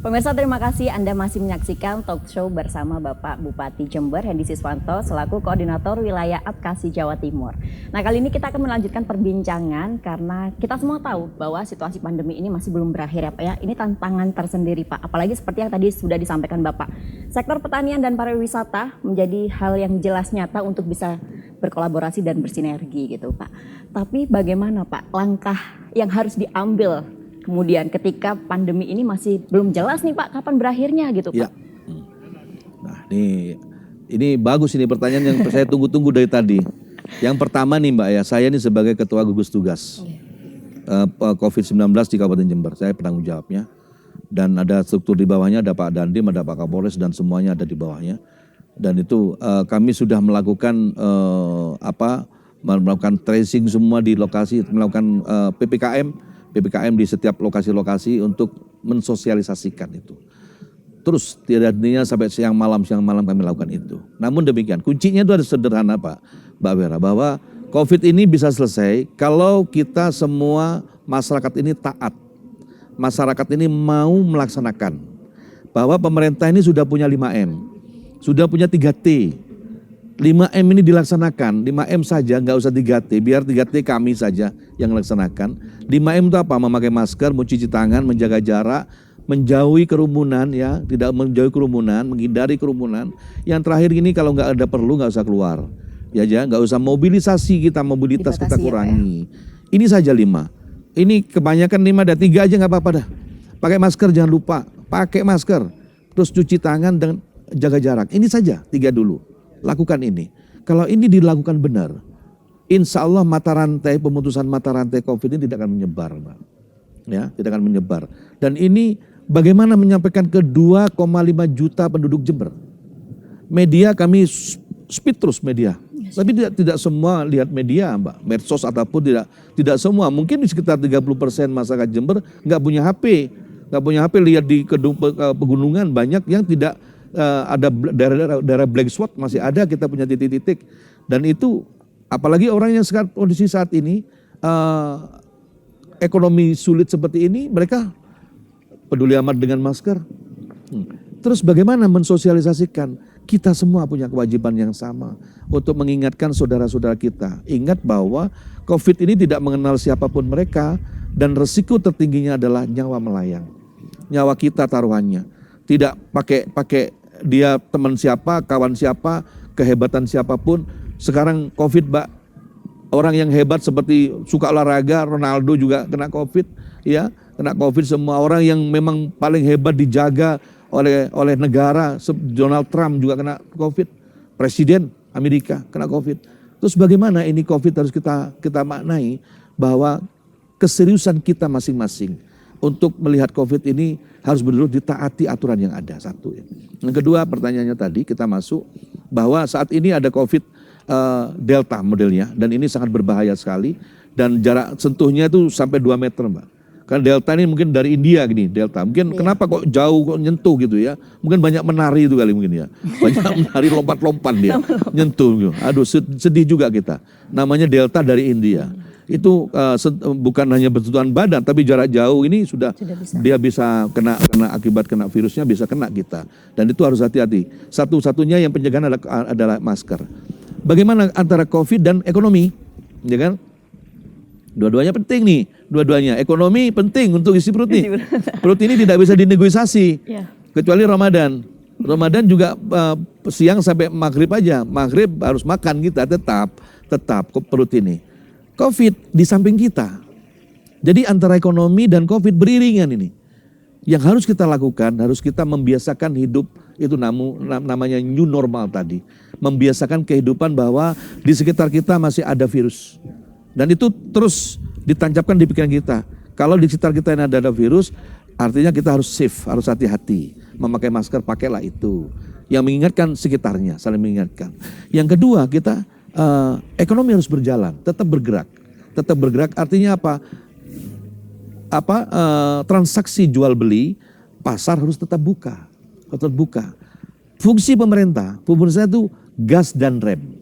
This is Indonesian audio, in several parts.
Pemirsa, terima kasih Anda masih menyaksikan talk show bersama Bapak Bupati Jember Hendy Siswanto selaku Koordinator Wilayah Adkasi Jawa Timur. Nah, kali ini kita akan melanjutkan perbincangan karena kita semua tahu bahwa situasi pandemi ini masih belum berakhir ya Pak ya. Ini tantangan tersendiri Pak, apalagi seperti yang tadi sudah disampaikan Bapak. Sektor pertanian dan pariwisata menjadi hal yang jelas nyata untuk bisa berkolaborasi dan bersinergi gitu Pak. Tapi bagaimana Pak langkah yang harus diambil kemudian ketika pandemi ini masih belum jelas nih Pak, kapan berakhirnya gitu Pak? Ya. Nah ini bagus ini pertanyaan yang saya tunggu-tunggu dari tadi. Yang pertama nih Mbak ya, saya ini sebagai Ketua Gugus Tugas COVID-19 di Kabupaten Jember, saya penanggung jawabnya. Dan ada struktur di bawahnya, ada Pak Dandim, ada Pak Kapolres dan semuanya ada di bawahnya. Dan itu kami sudah melakukan melakukan tracing semua di lokasi, melakukan PPKM di setiap lokasi-lokasi untuk mensosialisasikan itu. Terus tidak hentinya sampai siang malam kami lakukan itu. Namun demikian, kuncinya itu ada sederhana Pak, Mbak Vera, bahwa COVID ini bisa selesai kalau kita semua masyarakat ini taat. Masyarakat ini mau melaksanakan. Bahwa pemerintah ini sudah punya 5M, sudah punya 3T. 5M ini dilaksanakan, 5M saja nggak usah 3T, biar 3T kami saja yang melaksanakan. 5M itu apa? Memakai masker, mencuci tangan, menjaga jarak, menjauhi kerumunan ya, tidak menjauhi kerumunan, menghindari kerumunan. Yang terakhir ini kalau nggak ada perlu nggak usah keluar. Ya nggak usah mobilisasi kita, mobilitas kita kurangi. Ya. Ini saja 5. Ini kebanyakan 5 dan 3 aja nggak apa-apa dah. Pakai masker jangan lupa, pakai masker. Terus cuci tangan dan jaga jarak. Ini saja 3 dulu. Lakukan ini. Kalau ini dilakukan benar, insya Allah pemutusan mata rantai COVID ini tidak akan menyebar, Mbak. Ya, tidak akan menyebar. Dan ini bagaimana menyampaikan ke 2,5 juta penduduk Jember. Media kami speed terus media. Tapi tidak semua lihat media, Mbak. Medsos ataupun tidak semua. Mungkin di sekitar 30% masyarakat Jember nggak punya HP. Nggak punya HP, lihat di pegunungan banyak yang tidak ada daerah black spot masih ada, kita punya titik-titik. Dan itu apalagi orang yang sekarang kondisi saat ini ekonomi sulit seperti ini, mereka peduli amat dengan masker. Terus bagaimana mensosialisasikan? Kita semua punya kewajiban yang sama untuk mengingatkan saudara-saudara kita. Ingat bahwa COVID ini tidak mengenal siapapun mereka dan resiko tertingginya adalah nyawa melayang. Nyawa kita taruhannya. Tidak pakai dia teman siapa, kawan siapa, kehebatan siapapun. Sekarang COVID, Mbak, orang yang hebat seperti suka olahraga, Ronaldo juga kena COVID, ya, kena COVID semua. Orang yang memang paling hebat dijaga oleh negara, Donald Trump juga kena COVID, Presiden Amerika kena COVID. Terus bagaimana ini COVID harus kita maknai bahwa keseriusan kita masing-masing untuk melihat COVID ini harus benar-benar ditaati aturan yang ada, satu. Yang kedua, pertanyaannya tadi kita masuk bahwa saat ini ada COVID Delta modelnya dan ini sangat berbahaya sekali dan jarak sentuhnya itu sampai 2 meter Mbak. Karena Delta ini mungkin dari India gini, Delta. Mungkin kenapa kok jauh kok nyentuh gitu ya. Mungkin banyak menari itu kali mungkin ya. Banyak menari lompat-lompat dia, nyentuh gitu. Aduh sedih juga kita. Namanya Delta dari India. Itu bukan hanya bersentuhan badan tapi jarak jauh ini sudah dia bisa kena akibat kena virusnya bisa kena kita. Dan itu harus hati-hati. Satu-satunya yang pencegahan adalah masker. Bagaimana antara COVID dan ekonomi? Ya kan? Dua-duanya penting nih. Dua-duanya. Ekonomi penting untuk isi perut nih. Perut ini tidak bisa dinegosiasi. Kecuali Ramadan. Ramadan juga siang sampai maghrib aja. Maghrib harus makan kita tetap perut ini. COVID di samping kita. Jadi antara ekonomi dan COVID beriringan ini. Yang harus kita lakukan, harus kita membiasakan hidup, itu namanya new normal tadi. Membiasakan kehidupan bahwa di sekitar kita masih ada virus. Dan itu terus ditancapkan di pikiran kita. Kalau di sekitar kita ini ada virus, artinya kita harus safe, harus hati-hati. Memakai masker, pakailah itu. Yang mengingatkan sekitarnya, saling mengingatkan. Yang kedua, kita ekonomi harus berjalan, tetap bergerak. Tetap bergerak artinya apa? Transaksi jual beli, pasar harus tetap buka. Tetap buka. Fungsi pemerintah itu gas dan rem.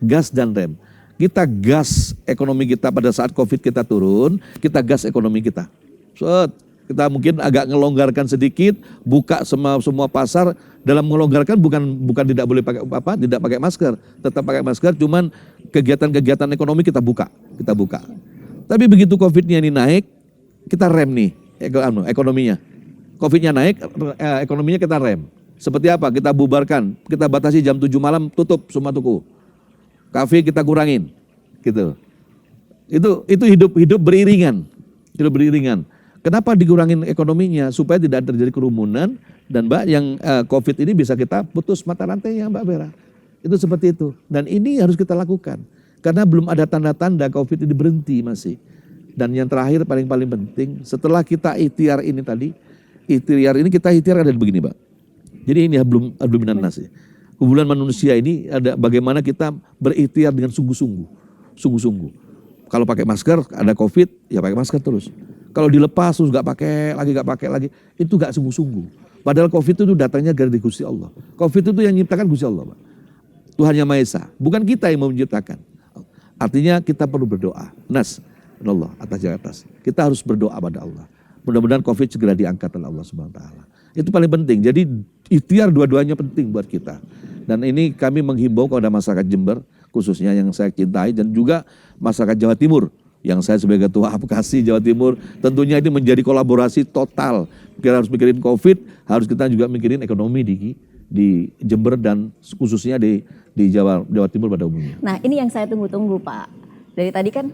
Gas dan rem. Kita gas ekonomi kita pada saat COVID kita turun, kita gas ekonomi kita. Kita mungkin agak ngelonggarkan sedikit, buka semua pasar. Dalam melonggarkan bukan tidak boleh tidak pakai masker, tetap pakai masker. Cuman kegiatan-kegiatan ekonomi kita buka. Tapi begitu COVID-nya ini naik, kita rem nih ekonominya. COVID-nya naik, ekonominya kita rem. Seperti apa? Kita bubarkan, kita batasi jam 7 malam, tutup semua toko. Kafe kita kurangin, gitu. Itu hidup beriringan. Kenapa dikurangin ekonominya? Supaya tidak terjadi kerumunan dan Mbak yang COVID ini bisa kita putus mata rantainya Mbak Vera. Itu seperti itu. Dan ini harus kita lakukan. Karena belum ada tanda-tanda COVID ini berhenti masih. Dan yang terakhir paling penting, setelah kita ikhtiar ini tadi, kita ikhtiar ada begini Mbak. Jadi ini belum nas ya. Hubungan manusia ini ada bagaimana kita berikhtiar dengan sungguh-sungguh. Kalau pakai masker ada COVID, ya pakai masker terus. Kalau dilepas terus gak pakai lagi, itu gak sungguh-sungguh. Padahal COVID itu datangnya dari Gusti Allah. COVID itu yang menciptakan Gusti Allah, Pak. Tuhan Yang Maha Esa, bukan kita yang mau menciptakan. Artinya kita perlu berdoa. Allah atas. Kita harus berdoa pada Allah. Mudah-mudahan COVID segera diangkat oleh Allah Subhanahu wa taala. Itu paling penting. Jadi ikhtiar dua-duanya penting buat kita. Dan ini kami menghimbau kepada masyarakat Jember, khususnya yang saya cintai, dan juga masyarakat Jawa Timur, yang saya sebagai Ketua Apkasi Jawa Timur, tentunya ini menjadi kolaborasi total. Kita harus mikirin COVID, harus kita juga mikirin ekonomi di Jember dan khususnya di Jawa Timur pada umumnya. Nah ini yang saya tunggu-tunggu Pak. Dari tadi kan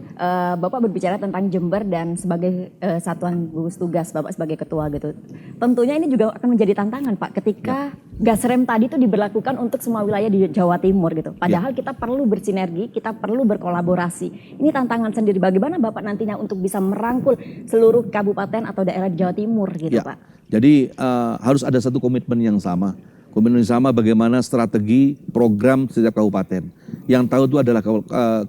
Bapak berbicara tentang Jember dan sebagai satuan gugus tugas, Bapak sebagai ketua gitu. Tentunya ini juga akan menjadi tantangan Pak ketika gas rem tadi itu diberlakukan untuk semua wilayah di Jawa Timur gitu. Padahal kita perlu bersinergi, kita perlu berkolaborasi. Ini tantangan sendiri, bagaimana Bapak nantinya untuk bisa merangkul seluruh kabupaten atau daerah di Jawa Timur gitu Pak. Jadi harus ada satu komitmen yang sama. Komitmen sama bagaimana strategi program setiap kabupaten. Yang tahu itu adalah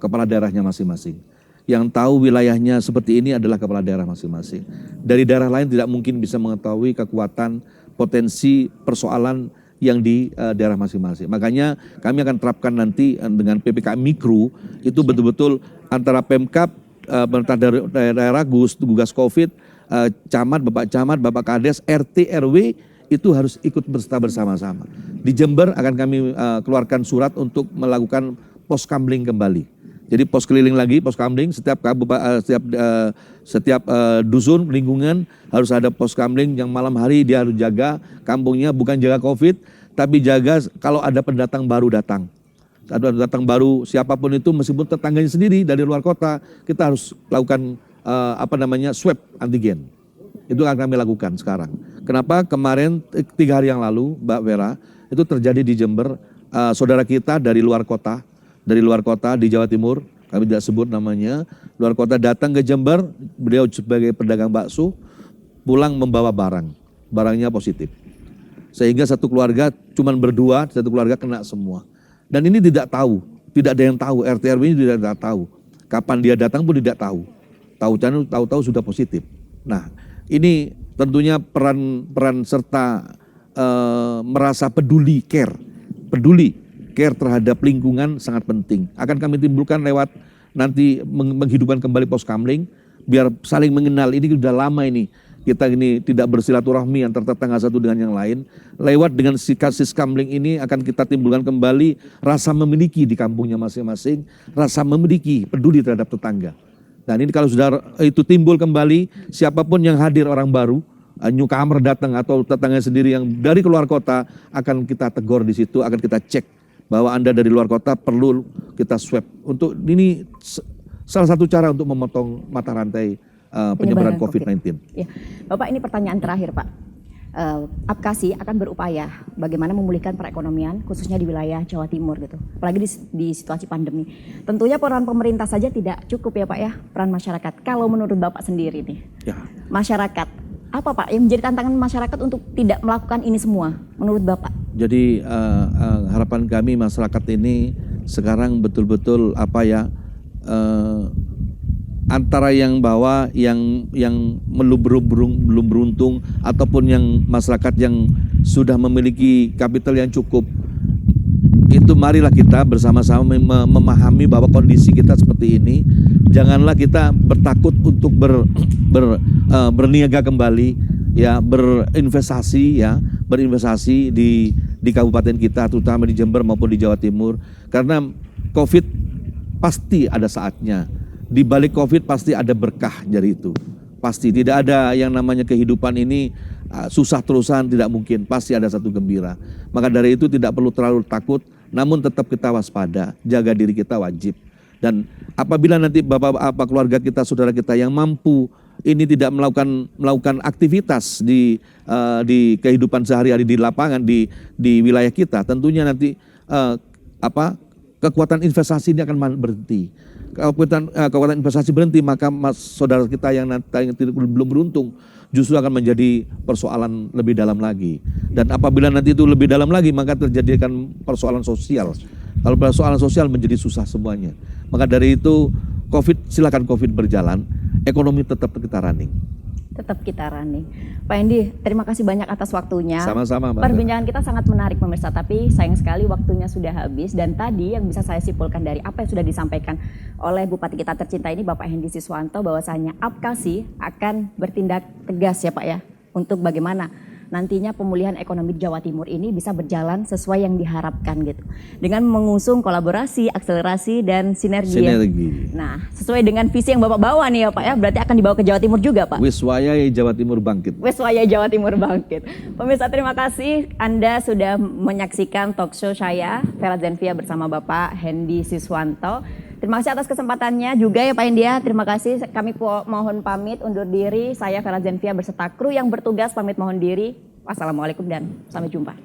kepala daerahnya masing-masing. Yang tahu wilayahnya seperti ini adalah kepala daerah masing-masing. Dari daerah lain tidak mungkin bisa mengetahui kekuatan, potensi, persoalan yang di daerah masing-masing. Makanya kami akan terapkan nanti dengan PPKM Mikro, itu betul-betul antara Pemkab, pemerintah daerah, gugas COVID, camat, Bapak Kades, RT, RW, itu harus ikut berserta bersama-sama. Di Jember akan kami keluarkan surat untuk melakukan pos kamling kembali. Jadi pos keliling lagi, pos kamling setiap dusun lingkungan harus ada pos kamling yang malam hari dia harus jaga kampungnya, bukan jaga COVID, tapi jaga kalau ada pendatang baru datang. Ada pendatang baru siapapun itu, meskipun tetangganya sendiri dari luar kota, kita harus lakukan swab antigen. Itu akan kami lakukan sekarang. Kenapa? Kemarin 3 hari yang lalu Mbak Vera, itu terjadi di Jember, saudara kita dari luar kota di Jawa Timur, kami tidak sebut namanya, luar kota datang ke Jember, beliau sebagai pedagang bakso, pulang membawa barangnya positif. Sehingga satu keluarga cuman berdua, satu keluarga kena semua. Dan ini tidak ada yang tahu, RT RW ini tidak tahu. Kapan dia datang pun tidak tahu. Tahu-tahu sudah positif. Nah, ini tentunya peran serta merasa peduli care terhadap lingkungan sangat penting. Akan kami timbulkan lewat nanti menghidupkan kembali pos kamling, biar saling mengenal. Ini sudah lama ini kita ini tidak bersilaturahmi antar tetangga satu dengan yang lain. Lewat dengan siskamling ini akan kita timbulkan kembali rasa memiliki di kampungnya masing-masing, rasa memiliki peduli terhadap tetangga. Dan ini kalau sudah itu timbul kembali, siapapun yang hadir orang baru, newcomer datang atau tetangga sendiri yang dari keluar kota, akan kita tegur di situ, akan kita cek bahwa Anda dari luar kota perlu kita swab. Untuk ini salah satu cara untuk memotong mata rantai penyebaran COVID-19. Ya. Bapak, ini pertanyaan terakhir Pak. Apkasi akan berupaya bagaimana memulihkan perekonomian khususnya di wilayah Jawa Timur gitu. Apalagi di situasi pandemi. Tentunya peran pemerintah saja tidak cukup ya Pak ya, peran masyarakat. Kalau menurut Bapak sendiri nih, masyarakat, apa Pak yang menjadi tantangan masyarakat untuk tidak melakukan ini semua menurut Bapak? Jadi harapan kami masyarakat ini sekarang betul-betul antara yang bawah, yang belum beruntung, ataupun yang masyarakat yang sudah memiliki kapital yang cukup, itu marilah kita bersama-sama memahami bahwa kondisi kita seperti ini, Janganlah kita bertakut untuk berniaga kembali, ya, berinvestasi di kabupaten kita, terutama di Jember maupun di Jawa Timur, karena COVID pasti ada saatnya. Di balik COVID pasti ada berkah dari itu. Pasti tidak ada yang namanya kehidupan ini susah terusan, tidak mungkin. Pasti ada satu gembira. Maka dari itu tidak perlu terlalu takut, namun tetap kita waspada, jaga diri kita wajib. Dan apabila nanti keluarga kita, saudara kita yang mampu ini tidak melakukan aktivitas di kehidupan sehari-hari di lapangan di wilayah kita, tentunya nanti kekuatan investasi ini akan berhenti. Kekuatan investasi berhenti, maka saudara kita yang belum beruntung justru akan menjadi persoalan lebih dalam lagi. Dan apabila nanti itu lebih dalam lagi, maka terjadikan persoalan sosial. Kalau persoalan sosial menjadi susah semuanya. Maka dari itu silakan COVID berjalan, ekonomi tetap kita running. Tetap kita running. Pak Hendy, terima kasih banyak atas waktunya. Sama-sama, Mbak. Perbincangan kita sangat menarik pemirsa, tapi sayang sekali waktunya sudah habis. Dan tadi yang bisa saya simpulkan dari apa yang sudah disampaikan oleh Bupati kita tercinta ini, Bapak Hendy Siswanto, bahwasanya Apkasi akan bertindak tegas ya Pak ya, untuk bagaimana nantinya pemulihan ekonomi Jawa Timur ini bisa berjalan sesuai yang diharapkan gitu. Dengan mengusung kolaborasi, akselerasi, dan sinergi. Nah, sesuai dengan visi yang Bapak bawa nih ya Pak ya, berarti akan dibawa ke Jawa Timur juga Pak? Wiswayai Jawa Timur bangkit. Wiswayai Jawa Timur bangkit. Pemirsa, terima kasih Anda sudah menyaksikan talk show saya, Vera Zenvia bersama Bapak Hendy Siswanto. Terima kasih atas kesempatannya juga ya Pak Hendy. Terima kasih, kami mohon pamit undur diri. Saya Vera Zenvia berserta kru yang bertugas pamit mohon diri. Wassalamualaikum dan sampai jumpa.